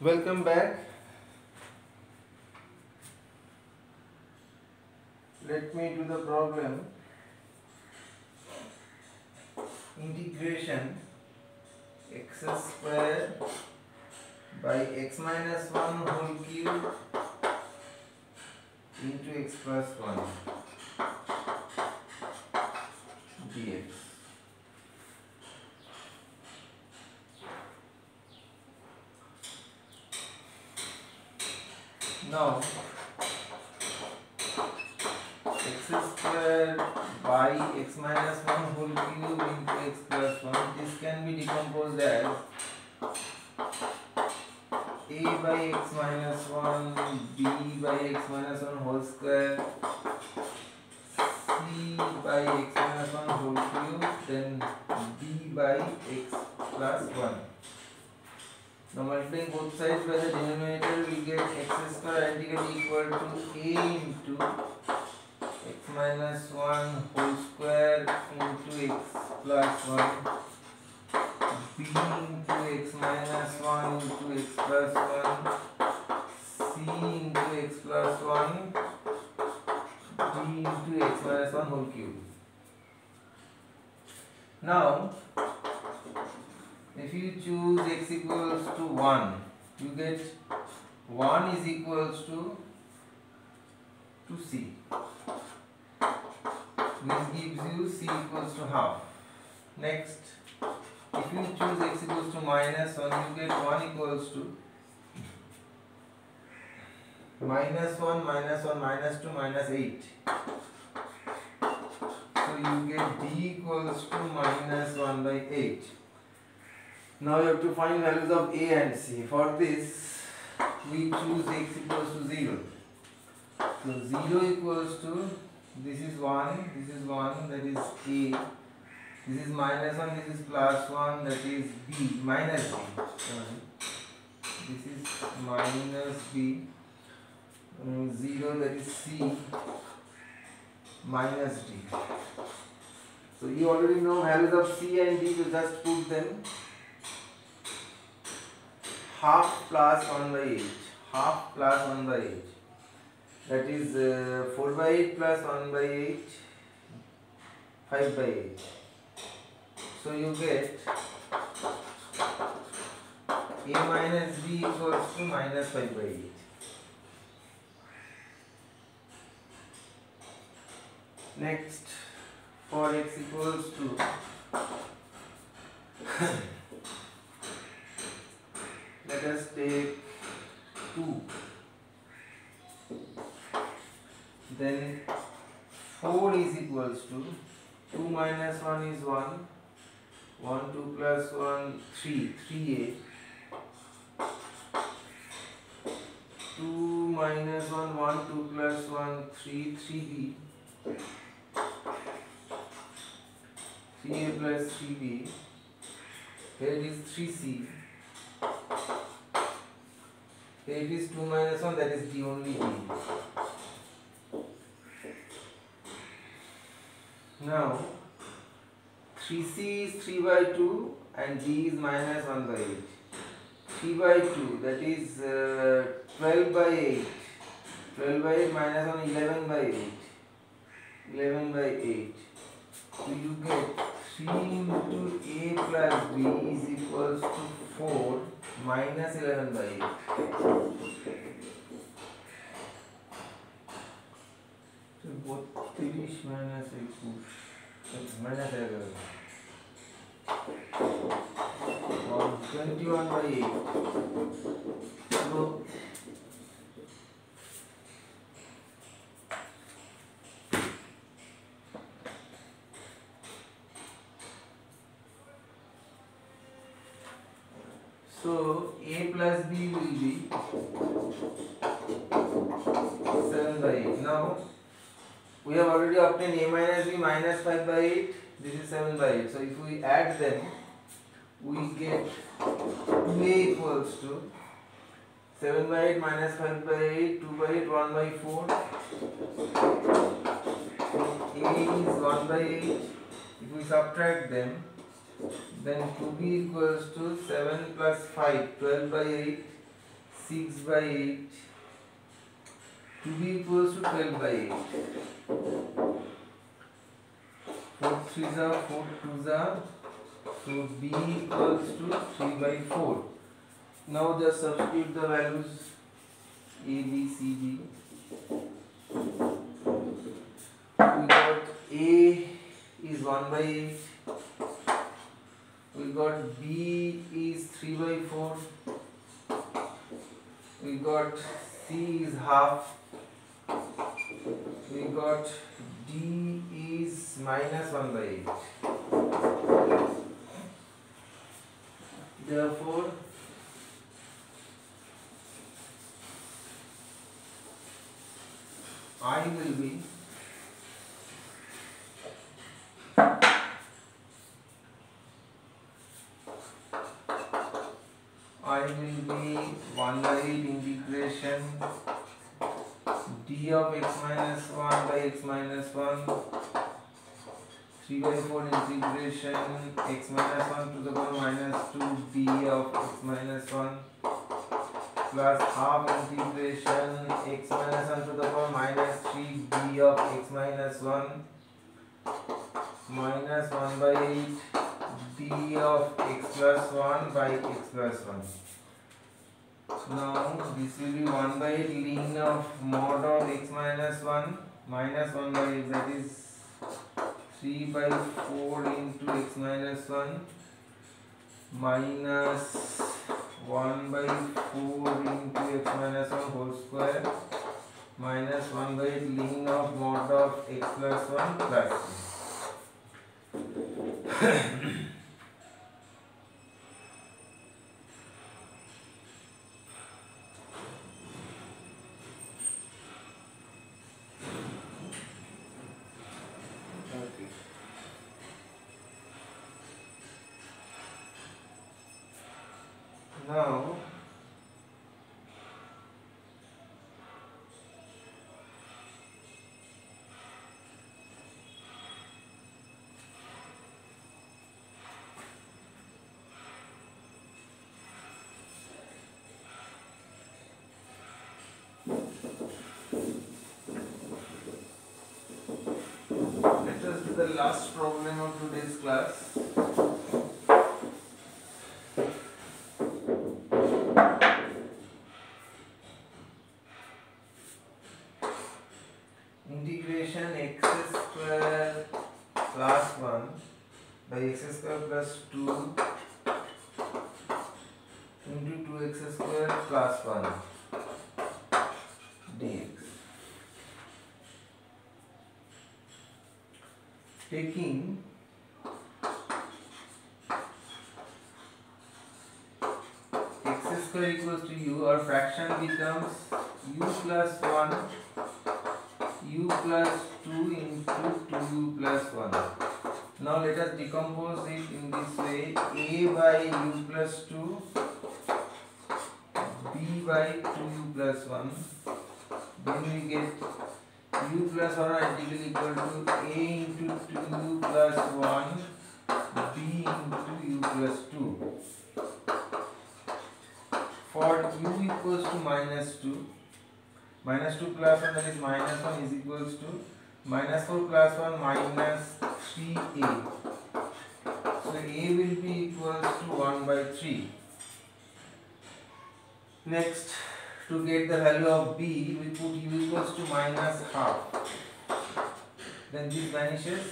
Welcome back. Let me do the problem. Integration x square by x minus 1 whole cube into x plus 1 dx. Now x square by x minus 1 whole cube into x plus 1, this can be decomposed as a by x minus 1, b by x minus 1 whole square, c by x minus 1 whole cube, then d by x plus 1. Now multiplying both sides by the denominator, we get x square identically equal to a into x minus 1 whole square into x plus 1, b into x minus 1 into x plus 1, c into x plus 1, d into x minus 1 whole cube. Now if you choose x equals to 1, you get 1 is equals to c. This gives you c equals to half. Next, if you choose x equals to minus 1, you get 1 equals to minus 1 minus 1 minus 2 minus 8. So you get d equals to minus 1 by 8. Now you have to find values of a and c. For this, we choose x equals to 0. So 0 equals to, this is 1, this is 1, that is a. This is minus 1, this is plus 1, that is b, minus b. Sorry. This is minus b. 0, that is c, minus d. So you already know values of c and d, so just put them. Half plus 1 by 8, half plus 1 by 8, that is 4 by 8 plus 1 by 8, 5 by 8. So you get a minus b equals to minus 5 by 8. Next, for x equals to let us take 2. Then 4 is equals to 2 minus 1 is 1, 1 2 plus 1 3, 3a. 2 minus 1, 1 2 plus 1 3, 3b. 3a plus 3b. Here it is 3c. Here it is 2 minus 1, that is d, only d. Now 3c is 3 by 2 and d is minus 1 by 8. 3 by 2, that is 12 by 8. 12 by 8 minus 1, 11 by 8. 11 by 8. So you get 3 into a plus b is equals to 4 minus 11 by 8. So both 30 minus 8 minus 11. 21 by 8. So a plus b will be 7 by 8. Now we have already obtained a minus b minus 5 by 8. This is 7 by 8. So if we add them, we get 2a equals to 7 by 8 minus 5 by 8, 2 by 8, 1 by 4. A is 1 by 8. If we subtract them, then 2b equals to 7 plus 5, 12 by 8. 6 by 8 to be equals to 12 by 8. 4 3s are 4 2s are, so b equals to 3 by 4. Now just substitute the values a, b, c, d. We got a is 1 by 8. We got b is 3 by 4. We got c is half. We got d is minus 1 by 8. Therefore, I will be I will be 1 by 8 integration d of x minus 1 by x minus 1, 3 by 4 integration x minus 1 to the power minus 2 d of x minus 1 plus half integration x minus 1 to the power minus 3 d of x minus 1 minus 1 by 8 d of x plus 1 by x plus 1. Now this will be 1 by 8 ln of mod of x minus 1 minus 1 by 8, that is 3 by 4 into x minus 1 minus 1 by 4 into x minus 1 whole square minus 1 by 8 ln of mod of x plus 1 plus 1. Now let us do the last problem of today's class. Integration x square plus 1 by x square plus 2 into 2x square plus 1 dx. Taking x square equals to u, our fraction becomes u plus 1 u plus 2 into 2u plus 1. Now let us decompose it in this way: a by u plus 2, b by 2u plus 1. Then we get u plus 1 identically equal to a into 2u plus 1 b into u plus 2. For u equals to minus 2 plus 1, that is minus 1, is equals to minus 4 plus 1 minus 3a. So a will be equals to 1 by 3. Next, to get the value of b, we put u equals to minus half. Then this vanishes.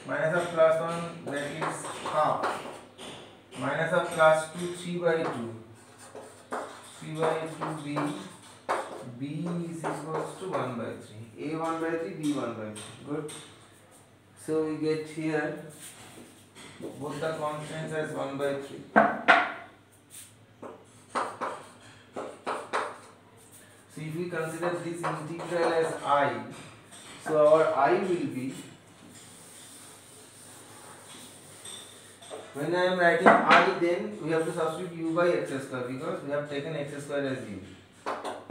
Minus of plus 1, that is half. Minus of plus 2, 3 by 2. 3 by 2b. b is equals to 1 by 3. a 1 by 3, b 1 by 3. Good. So we get here both the constants as 1 by 3. So if we consider this integral as I, so our I will be, when I am writing I, then we have to substitute u by x square because we have taken x square as u.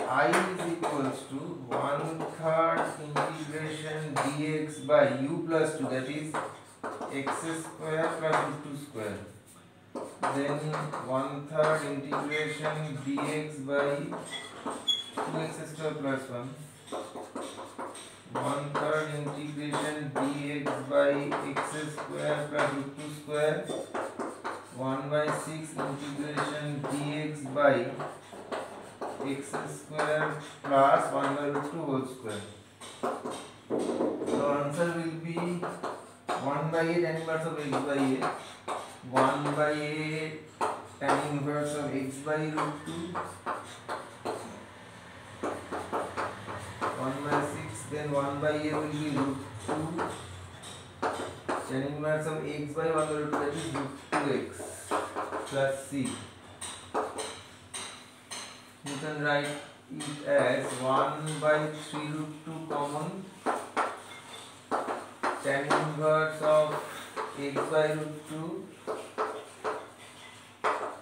I is equals to 1/3 integration dx by u plus 2, that is x square plus u2 square then 1/3 integration dx by 2x square plus 1, 1/3 integration dx by x square plus root 2 square, 1/6 integration dx by x square plus 1 by root 2 whole square. So answer will be 1 by 8 tan inverse of x by a, 1 by 8 tan inverse of x by root 2, 1 by 6, then 1 by a will be root 2, tan inverse of x by 1 by root 2, that is root 2x plus c. You can write it as 1 by 3 root 2 common, tan inverse of x by root 2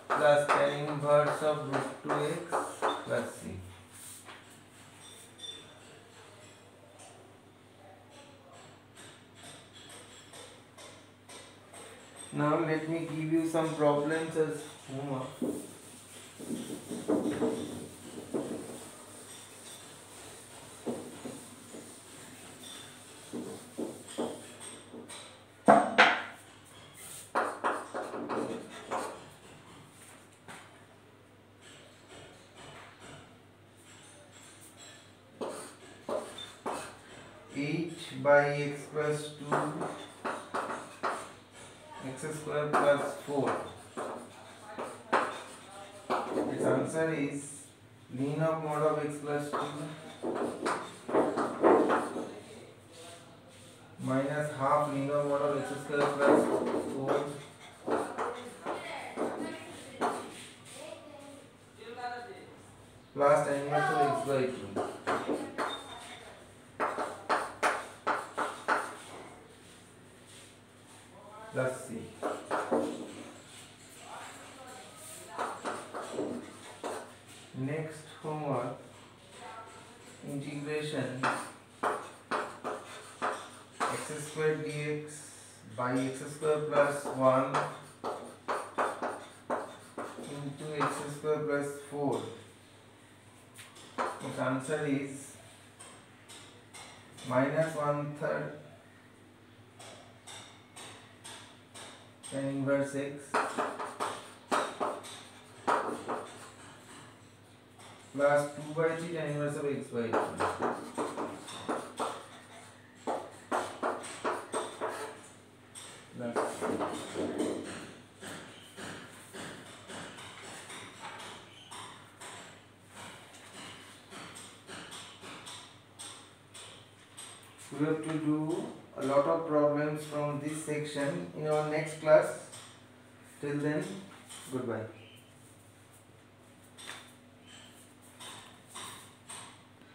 plus tan inverse of root 2x plus c. Now let me give you some problems as homework. By x plus 2 x square plus 4. Its answer is ln of mod of x plus 2 minus half ln of mod of x square plus 4 plus tan inverse of x by 2 plus c. Next homework, integration x square dx by x square plus 1 into x square plus 4. Its answer is minus 1/3 tan inverse x plus 2 by 3 tan inverse of x by 2 plus we have to do a lot of problems from this section in our next class. Till then, goodbye.